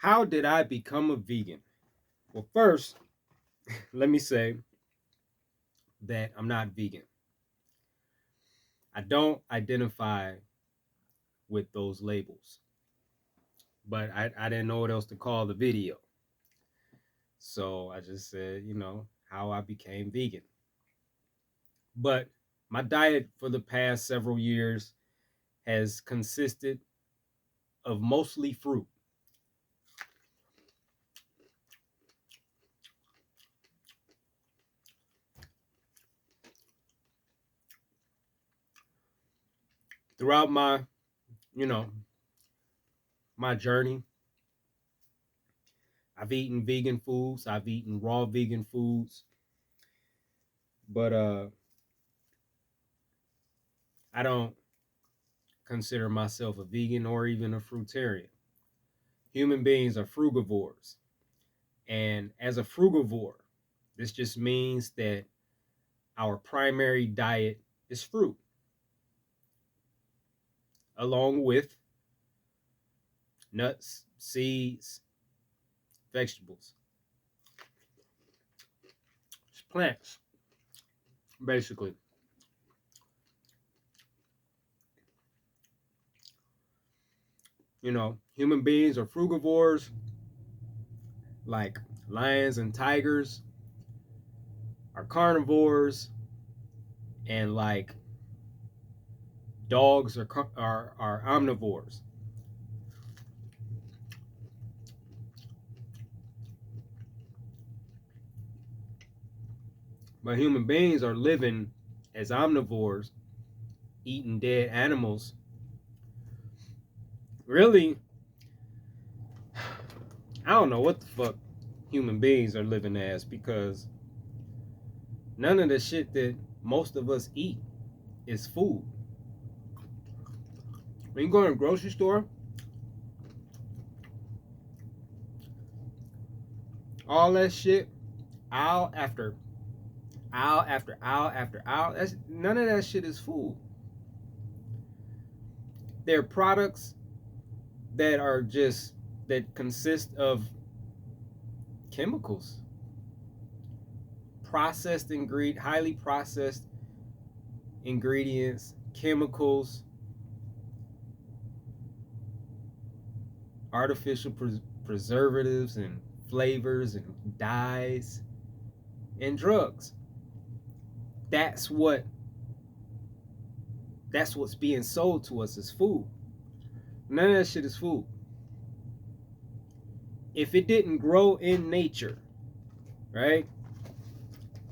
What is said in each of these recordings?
How did I become a vegan? Well, first, let me say that I'm not vegan. I don't identify with those labels, but I didn't know what else to call the video. So I just said, how I became vegan. But my diet for the past several years has consisted of mostly fruit. Throughout you know, my journey, I've eaten vegan foods, I've eaten raw vegan foods, but I don't consider myself a vegan or even a fruitarian. Human beings are frugivores. And as a frugivore, this just means that our primary diet is fruit, along with nuts, seeds, vegetables, plants, basically. Human beings are frugivores, like lions and tigers are carnivores, and like dogs are omnivores. But human beings are living as omnivores, eating dead animals. Really, I don't know what the fuck human beings are living as, because none of the shit that most of us eat is food. When you go to a grocery store, all that shit, aisle after aisle after aisle after aisle, none of that shit is food. They're products that consist of chemicals, highly processed ingredients, chemicals, artificial preservatives and flavors and dyes and drugs. That's what's being sold to us as food. None of that shit is food. If it didn't grow in nature, right?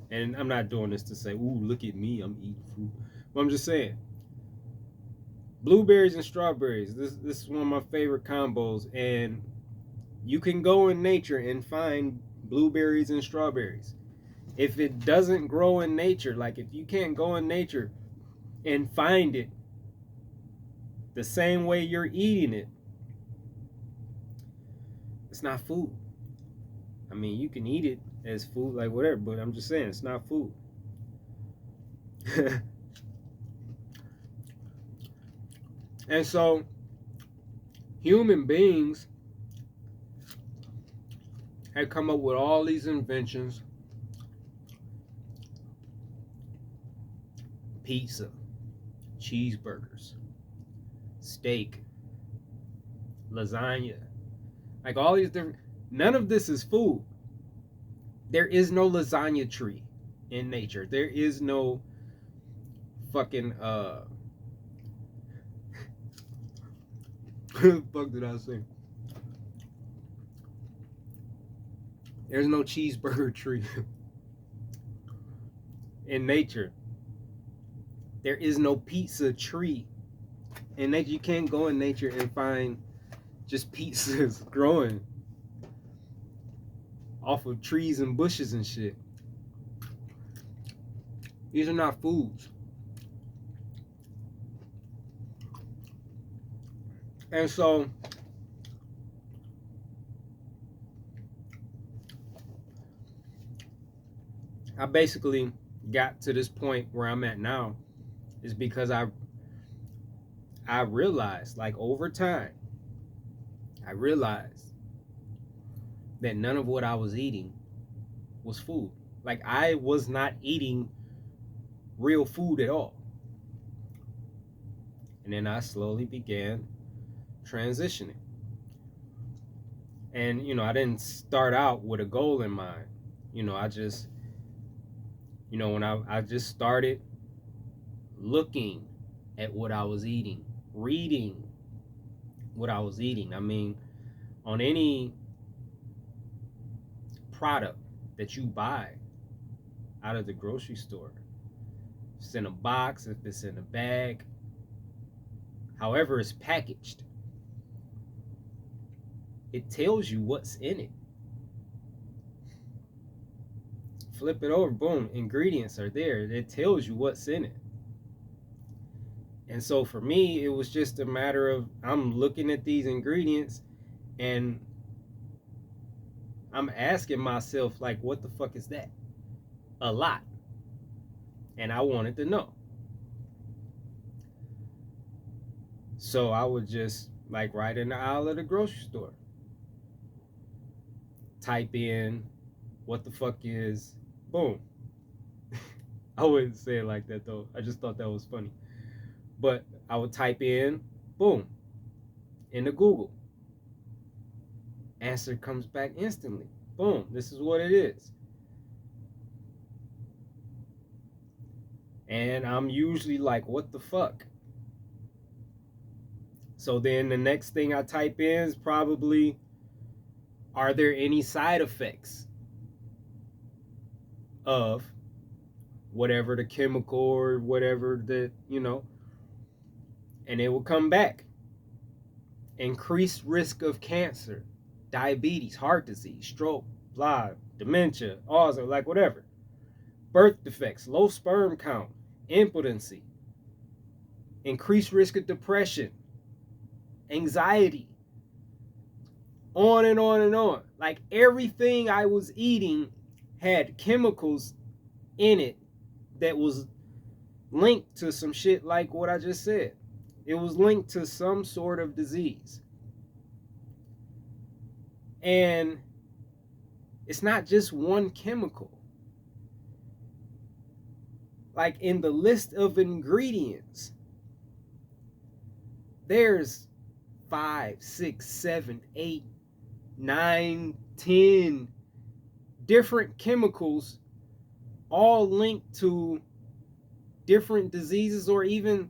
And I'm not doing this to say, ooh, look at me, I'm eating fruit. But I'm just saying, blueberries and strawberries, this is one of my favorite combos. And you can go in nature and find blueberries and strawberries. If it doesn't grow in nature, like if you can't go in nature and find it the same way you're eating it, it's not food. I mean, you can eat it as food, like whatever, but I'm just saying, it's not food. And so, human beings had come up with all these inventions: pizza, cheeseburgers, steak, lasagna, like all these different. None of this is food. There is no lasagna tree in nature. There is no fucking what the fuck did I say? There's no cheeseburger tree in nature. There is no pizza tree in nature. You can't go in nature and find just pizzas growing off of trees and bushes and shit. These are not foods. And so I basically got to this point where I'm at now is because I realized, like, over time, I realized that none of what I was eating was food. Like I was not eating real food at all. And then I slowly began transitioning. And I didn't start out with a goal in mind. I just when I just started looking at what I was eating, reading what I was eating. I mean, on any product that you buy out of the grocery store, if it's in a box, if it's in a bag, however it's packaged, it tells you what's in it. Flip it over, boom, ingredients are there. It tells you what's in it. And so for me, it was just a matter of I'm looking at these ingredients and I'm asking myself, like, what the fuck is that? A lot. And I wanted to know. So I would just, like, right in the aisle of the grocery store, type in what the fuck is, boom. I wouldn't say it like that though. I just thought that was funny. But I would type in, boom, into Google. Answer comes back instantly. Boom, this is what it is. And I'm usually like, what the fuck? So then the next thing I type in is probably, are there any side effects of whatever the chemical or whatever that, and it will come back. Increased risk of cancer, diabetes, heart disease, stroke, blah, dementia, Alzheimer's, like whatever. Birth defects, low sperm count, impotency, increased risk of depression, anxiety, on and on and on. Like everything I was eating had chemicals in it that was linked to some shit like what I just said. It was linked to some sort of disease. And it's not just one chemical. Like in the list of ingredients, there's 5, 6, 7, 8, 9, 10 different chemicals, all linked to different diseases, or even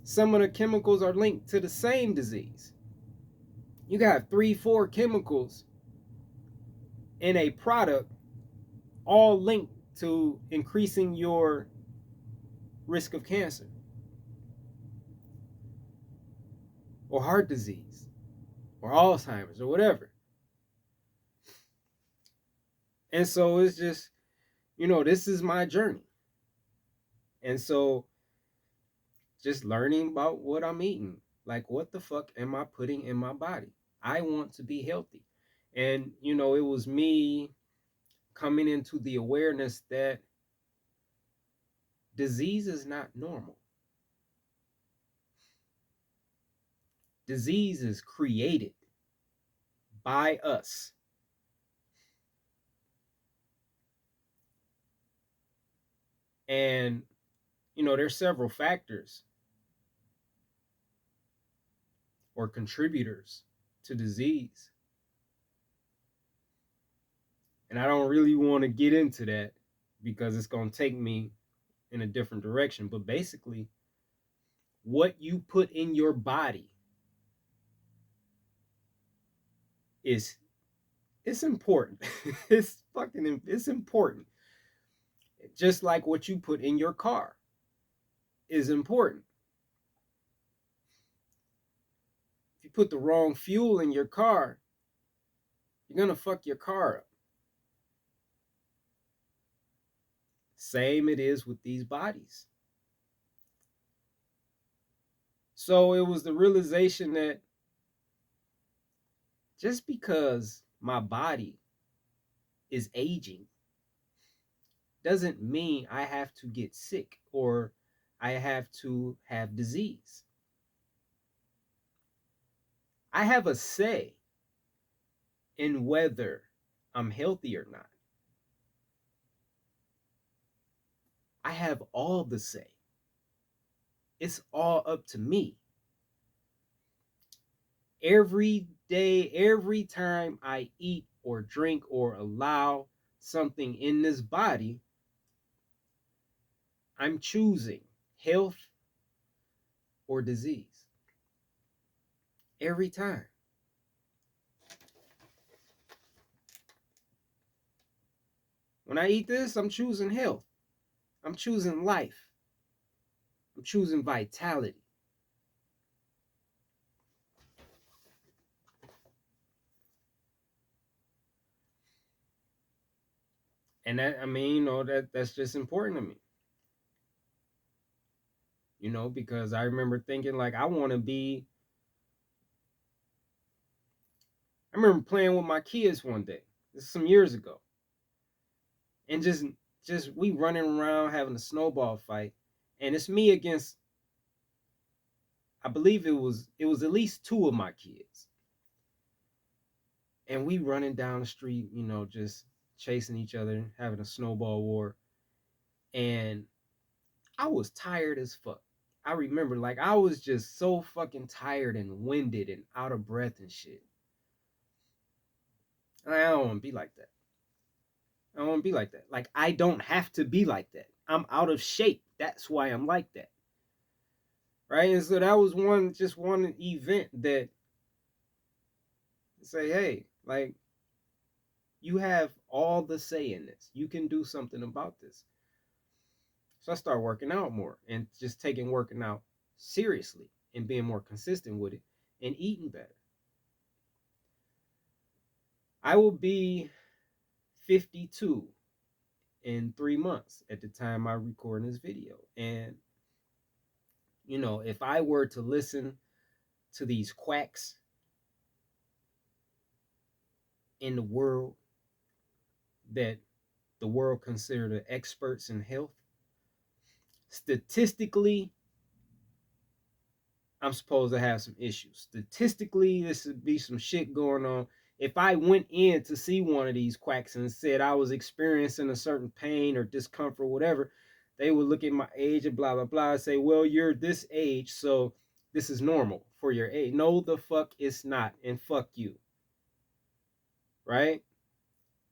some of the chemicals are linked to the same disease. You got 3, 4 chemicals in a product, all linked to increasing your risk of cancer or heart disease or Alzheimer's or whatever. And so it's just, this is my journey. And so just learning about what I'm eating. Like, what the fuck am I putting in my body? I want to be healthy. And, it was me coming into the awareness that disease is not normal. Disease is created by us. And, there's several factors or contributors to disease. And I don't really want to get into that because it's going to take me in a different direction. But basically, what you put in your body it's important. It's important. Just like what you put in your car is important. If you put the wrong fuel in your car, you're gonna fuck your car up. Same it is with these bodies. So it was the realization that just because my body is aging doesn't mean I have to get sick or I have to have disease. I have a say in whether I'm healthy or not. I have all the say. It's all up to me. Every day, every time I eat or drink or allow something in this body, I'm choosing health or disease. Every time. When I eat this, I'm choosing health. I'm choosing life. I'm choosing vitality. And that, I mean, that's just important to me. Because I remember thinking like I remember playing with my kids one day. This is some years ago. And just we running around having a snowball fight. And it's me against, I believe it was at least two of my kids. And we running down the street, just chasing each other, having a snowball war. And I was tired as fuck. I remember like I was just so fucking tired and winded and out of breath and shit. And I don't want to be like that. I don't want to be like that. Like I don't have to be like that. I'm out of shape. That's why I'm like that. Right? And so that was one event that say, hey, like you have all the say in this. You can do something about this. So I started working out more and just taking working out seriously and being more consistent with it and eating better. I will be 52 in 3 months at the time I record this video. And, if I were to listen to these quacks in the world that the world consider the experts in health, statistically, I'm supposed to have some issues. Statistically, this would be some shit going on. If I went in to see one of these quacks and said I was experiencing a certain pain or discomfort, whatever, they would look at my age and blah, blah, blah, and say, well, you're this age, so this is normal for your age. No, the fuck it's not. And fuck you. Right?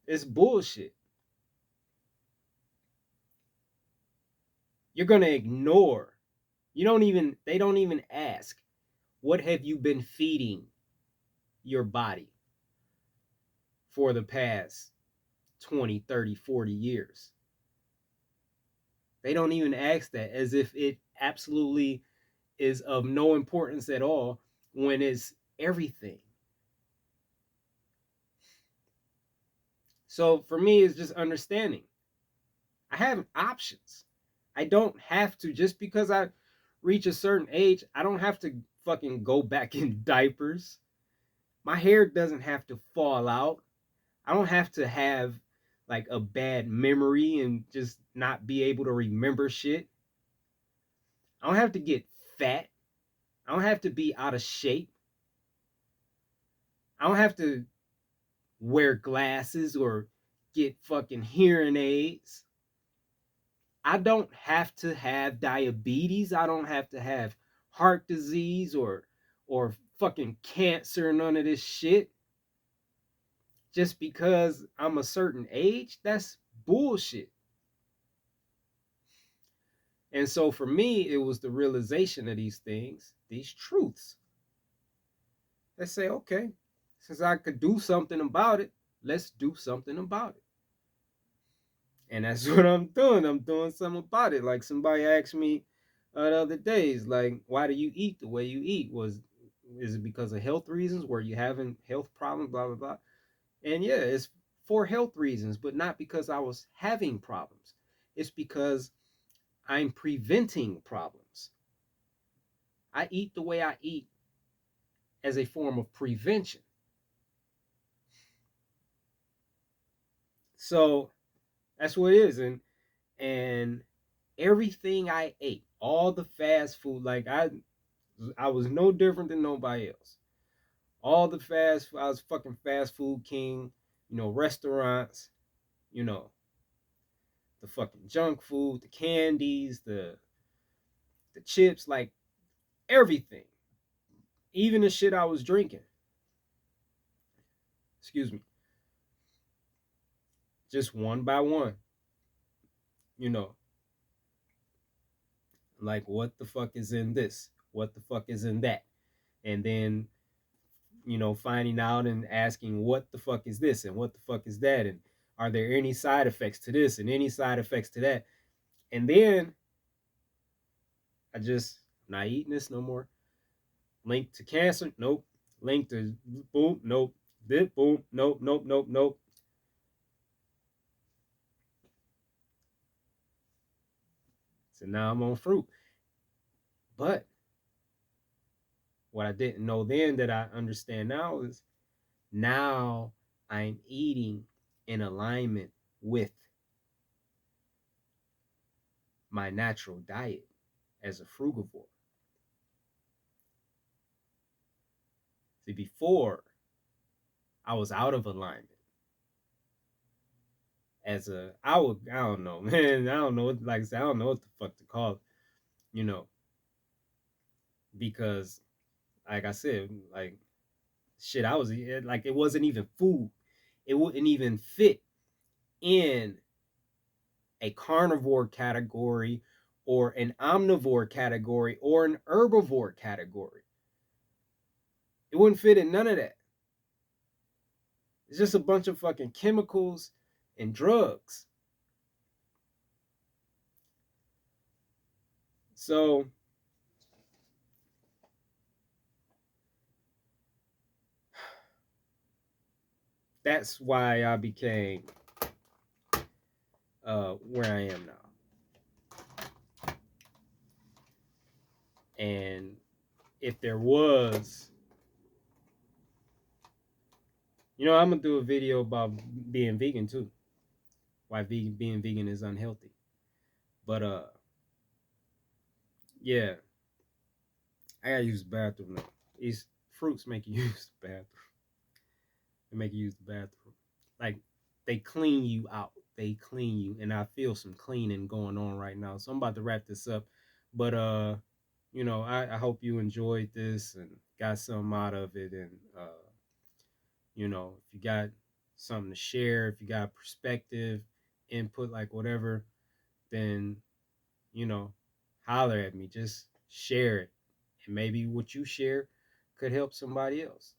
It's bullshit. You're going to ignore. They don't even ask, what have you been feeding your body for the past 20, 30, 40 years? They don't even ask that, as if it absolutely is of no importance at all when it's everything. So for me, it's just understanding. I have options. I don't have to, just because I reach a certain age, I don't have to fucking go back in diapers. My hair doesn't have to fall out. I don't have to have like a bad memory and just not be able to remember shit. I don't have to get fat. I don't have to be out of shape. I don't have to wear glasses or get fucking hearing aids. I don't have to have diabetes. I don't have to have heart disease or fucking cancer, none of this shit. Just because I'm a certain age, that's bullshit. And so for me, it was the realization of these things, these truths. Let's say, okay, since I could do something about it, let's do something about it. And that's what I'm doing. I'm doing something about it. Like somebody asked me the other days, like, why do you eat the way you eat? Is it because of health reasons? Were you having health problems? Blah blah blah. And yeah, it's for health reasons, but not because I was having problems. It's because I'm preventing problems. I eat the way I eat as a form of prevention. So that's what it is. And everything I ate, all the fast food, like I was no different than nobody else. All the I was fucking fast food king. restaurants, you know, the fucking junk food, the candies, the chips, like everything. Even the shit I was drinking. Excuse me. Just one by one, you know, like what the fuck is in this? What the fuck is in that? And then, finding out and asking what the fuck is this and what the fuck is that? And are there any side effects to this and any side effects to that? And then I'm not eating this no more. Linked to cancer? Nope. Linked to boom? Nope. This boom? Nope, nope, nope, nope. So now I'm on fruit. But what I didn't know then that I understand now is now I'm eating in alignment with my natural diet as a frugivore. See, before I was out of alignment I don't know, man. I don't know. Like I said, I don't know what the fuck to call it, you know, because like I said, like shit, I was like, it wasn't even food. It wouldn't even fit in a carnivore category or an omnivore category or an herbivore category. It wouldn't fit in none of that. It's just a bunch of fucking chemicals and drugs. So that's why I became where I am now. And if there was, I'm gonna do a video about being vegan too. Why being vegan is unhealthy. But yeah, I gotta use the bathroom now. These fruits make you use the bathroom. They make you use the bathroom. Like they clean you out. They clean you, and I feel some cleaning going on right now. So I'm about to wrap this up. But I hope you enjoyed this and got something out of it. And if you got something to share, if you got perspective, input, like whatever, then you know, holler at me. Just share it. And maybe what you share could help somebody else.